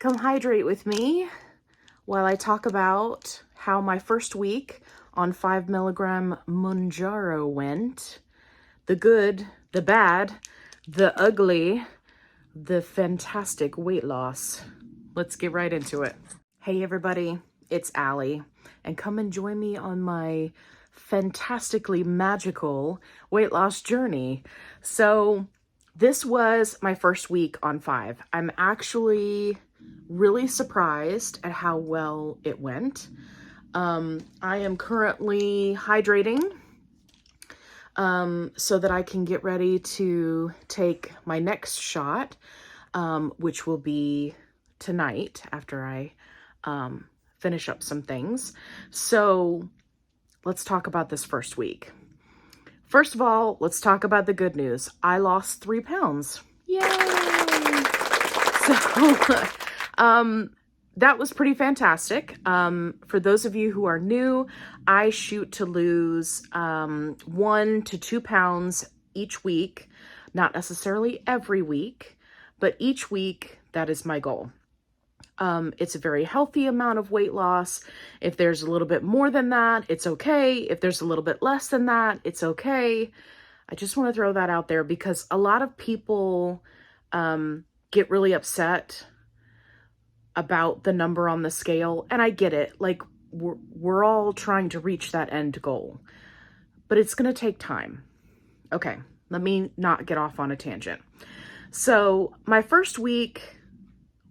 Come hydrate with me while I talk about how my first week on 5 milligram Mounjaro went. The good, the bad, the ugly, the fantastic weight loss. Let's get right into it. Hey everybody, it's Allie, and come and join me on my fantastically magical weight loss journey. So this was my first week on 5. I'm actually really surprised at how well it went. I am currently hydrating so that I can get ready to take my next shot, which will be tonight after I finish up some things. So let's talk about this first week. First of all, let's talk about the good news. I lost 3 pounds. Yay! So that was pretty fantastic. For those of you who are new, I shoot to lose 1 to 2 pounds each week, not necessarily every week, but each week, that is my goal. It's a very healthy amount of weight loss. If there's a little bit more than that, it's okay. If there's a little bit less than that, it's okay. I just want to throw that out there because a lot of people get really upset about the number on the scale. And I get it. Like we're all trying to reach that end goal, but it's going to take time. Okay. Let me not get off on a tangent. So my first week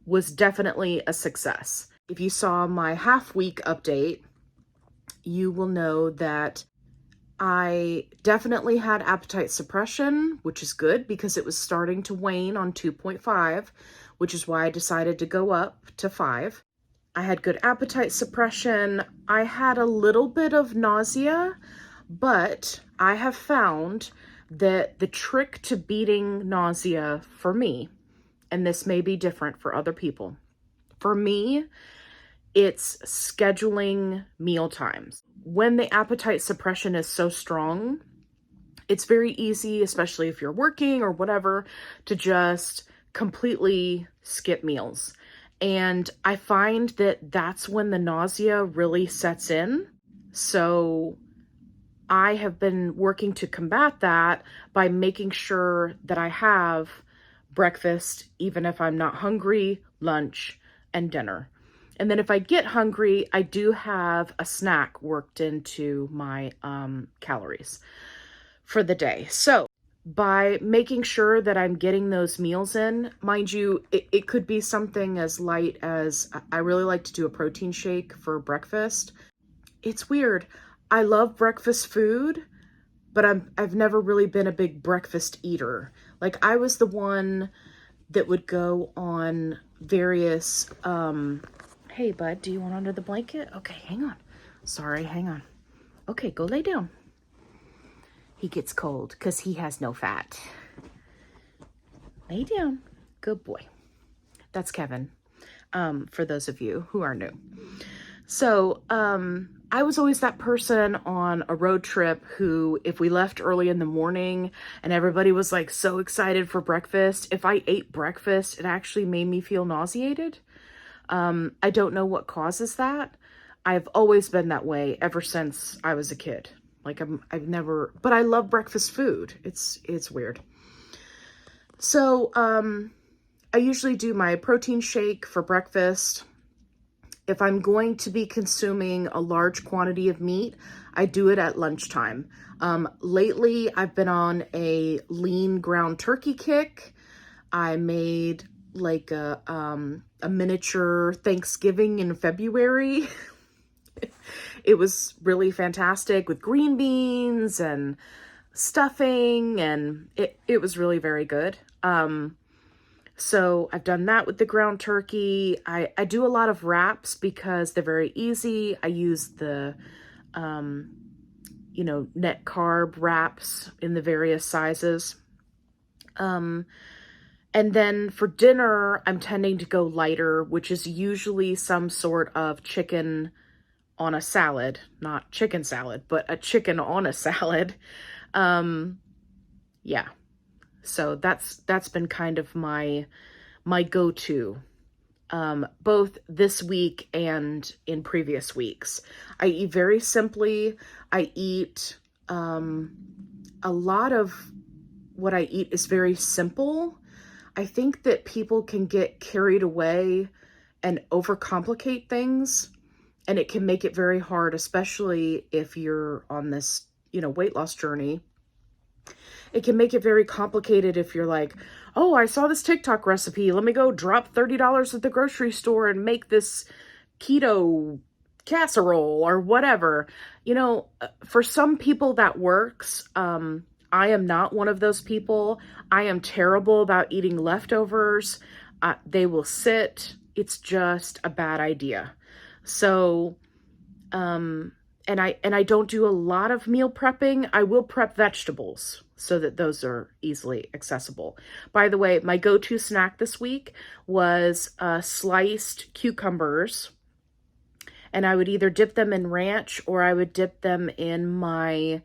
was definitely a success. If you saw my half week update, you will know that I definitely had appetite suppression, which is good because it was starting to wane on 2.5, which is why I decided to go up to 5. I had good appetite suppression. I had a little bit of nausea, but I have found that the trick to beating nausea for me, and this may be different for other people. For me, it's scheduling meal times. When the appetite suppression is so strong, it's very easy, especially if you're working or whatever, to just completely skip meals. And I find that that's when the nausea really sets in. So I have been working to combat that by making sure that I have breakfast, even if I'm not hungry, lunch, and dinner. And then if I get hungry, I do have a snack worked into my calories for the day. So by making sure that I'm getting those meals in, mind you, it could be something as light as I really like to do a protein shake for breakfast. It's weird. I love breakfast food, but I've never really been a big breakfast eater. Like I was the one that would go on various, hey bud, do you want under the blanket? Okay, hang on. Sorry, hang on. Okay, go lay down. He gets cold because he has no fat. Lay down. Good boy. That's Kevin, for those of you who are new. So, I was always that person on a road trip who, if we left early in the morning and everybody was like so excited for breakfast, if I ate breakfast, it actually made me feel nauseated. I don't know what causes that. I've always been that way ever since I was a kid. Like I've never, but I love breakfast food. It's weird. So, I usually do my protein shake for breakfast. If I'm going to be consuming a large quantity of meat, I do it at lunchtime. Lately, I've been on a lean ground turkey kick. I made like a miniature Thanksgiving in February. It was really fantastic with green beans and stuffing, and it was really very good. So I've done that with the ground turkey. I do a lot of wraps because they're very easy. I use the, net carb wraps in the various sizes. And then for dinner, I'm tending to go lighter, which is usually some sort of chicken on a salad, not chicken salad, but a chicken on a salad. Yeah. So that's been kind of my go-to both this week and in previous weeks. I eat very simply. I eat, a lot of what I eat is very simple. I think that people can get carried away and overcomplicate things, and it can make it very hard, especially if you're on this, weight loss journey. It can make it very complicated if you're like, oh, I saw this TikTok recipe. Let me go drop $30 at the grocery store and make this keto casserole or whatever. For some people that works. I am not one of those people. I am terrible about eating leftovers. They will sit. It's just a bad idea. So, and I don't do a lot of meal prepping. I will prep vegetables so that those are easily accessible. By the way, my go-to snack this week was sliced cucumbers. And I would either dip them in ranch or I would dip them in my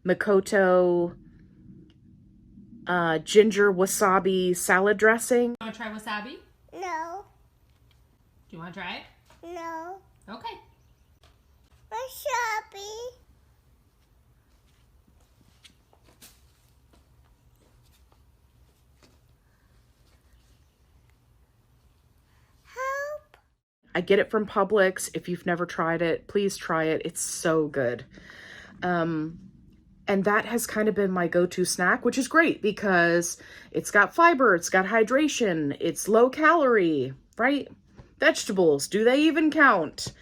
Makoto ginger wasabi salad dressing. You want to try wasabi? No. Do you want to try it? No. Okay. Wasabi. Help. I get it from Publix. If you've never tried it, please try it. It's so good. And that has kind of been my go-to snack, which is great because it's got fiber, it's got hydration, it's low calorie, right? Vegetables, do they even count?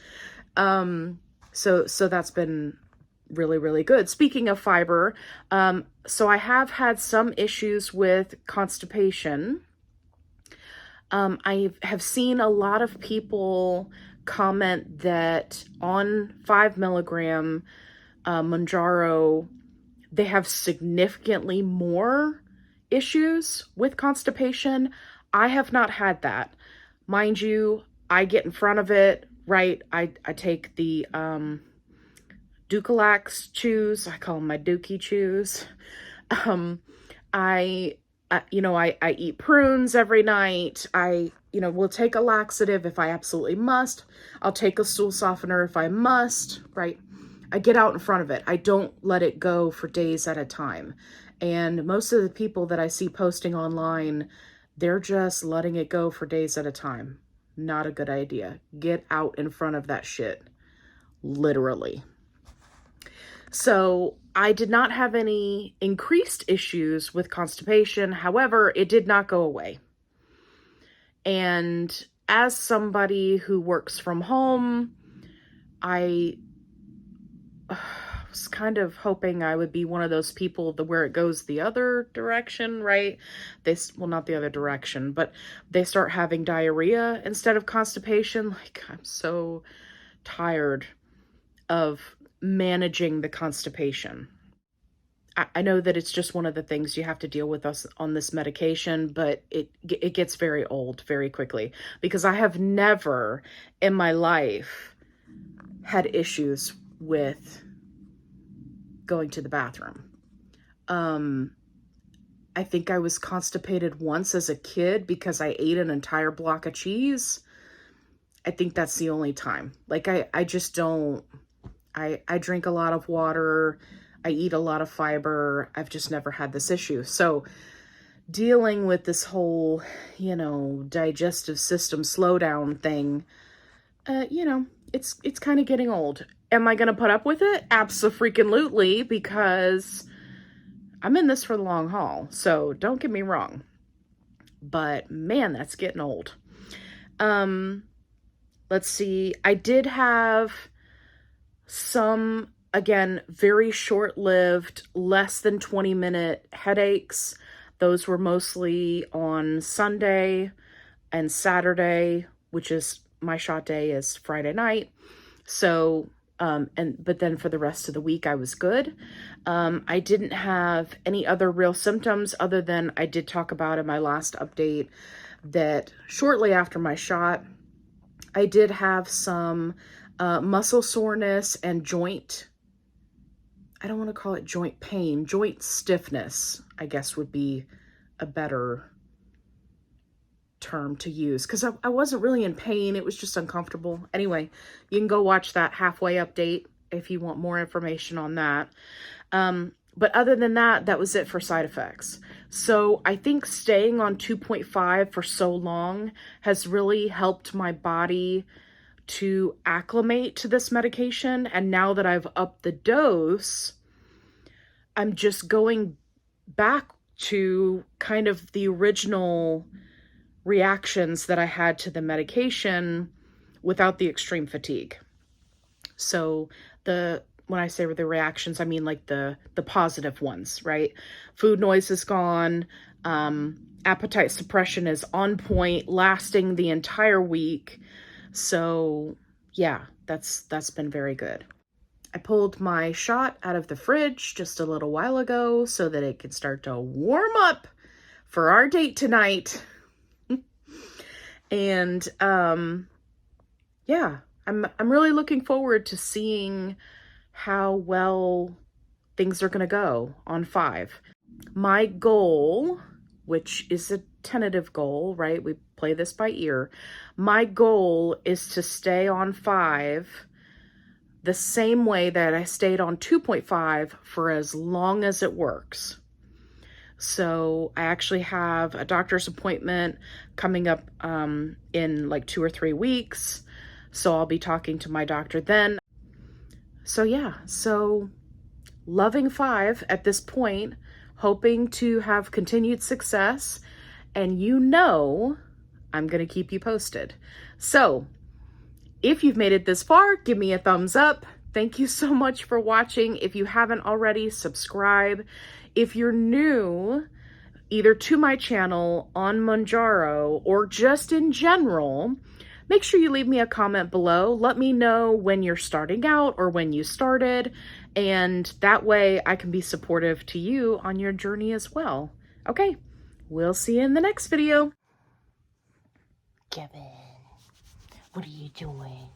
So that's been really, really good. Speaking of fiber, so I have had some issues with constipation. I have seen a lot of people comment that on 5 milligram Mounjaro, they have significantly more issues with constipation. I have not had that. Mind you, I get in front of it, right? I take the Dukalax chews. I call them my Dookie chews. I eat prunes every night. I will take a laxative if I absolutely must. I'll take a stool softener if I must, right? I get out in front of it. I don't let it go for days at a time. And most of the people that I see posting online, they're just letting it go for days at a time. Not a good idea. Get out in front of that shit. Literally. So I did not have any increased issues with constipation. However, it did not go away. And as somebody who works from home, I was kind of hoping I would be one of those people where it goes the other direction, right? Well, not the other direction, but they start having diarrhea instead of constipation. Like, I'm so tired of managing the constipation. I know that it's just one of the things you have to deal with us on this medication, but it gets very old very quickly because I have never in my life had issues with going to the bathroom. I think I was constipated once as a kid because I ate an entire block of cheese. I think that's the only time. Like I just don't, I drink a lot of water. I eat a lot of fiber. I've just never had this issue. So dealing with this whole, digestive system slowdown thing, it's kind of getting old. Am I going to put up with it? Abso-freaking-lutely, because I'm in this for the long haul. So don't get me wrong. But man, that's getting old. Let's see. I did have some, again, very short-lived, less than 20-minute headaches. Those were mostly on Sunday and Saturday, which is my shot day is Friday night. So, but then for the rest of the week, I was good. I didn't have any other real symptoms other than I did talk about in my last update that shortly after my shot, I did have some muscle soreness and joint, I don't want to call it joint pain, joint stiffness, I guess would be a better term to use because I wasn't really in pain. It was just uncomfortable. Anyway, you can go watch that halfway update if you want more information on that. But other than that, that was it for side effects. So I think staying on 2.5 for so long has really helped my body to acclimate to this medication. And now that I've upped the dose, I'm just going back to kind of the original reactions that I had to the medication without the extreme fatigue. So when I say the reactions, I mean like the positive ones, right? Food noise is gone. Appetite suppression is on point, lasting the entire week. So yeah, that's been very good. I pulled my shot out of the fridge just a little while ago so that it can start to warm up for our date tonight. And yeah, I'm really looking forward to seeing how well things are going to go on 5. My goal, which is a tentative goal, right? We play this by ear. My goal is to stay on 5 the same way that I stayed on 2.5 for as long as it works. So I actually have a doctor's appointment coming up in like 2 or 3 weeks. So I'll be talking to my doctor then. So yeah, so loving 5 at this point, hoping to have continued success. And you know, I'm going to keep you posted. So if you've made it this far, give me a thumbs up. Thank you so much for watching. If you haven't already, subscribe. If you're new, either to my channel on Mounjaro or just in general, make sure you leave me a comment below. Let me know when you're starting out or when you started, and that way I can be supportive to you on your journey as well. Okay, we'll see you in the next video. Kevin, what are you doing?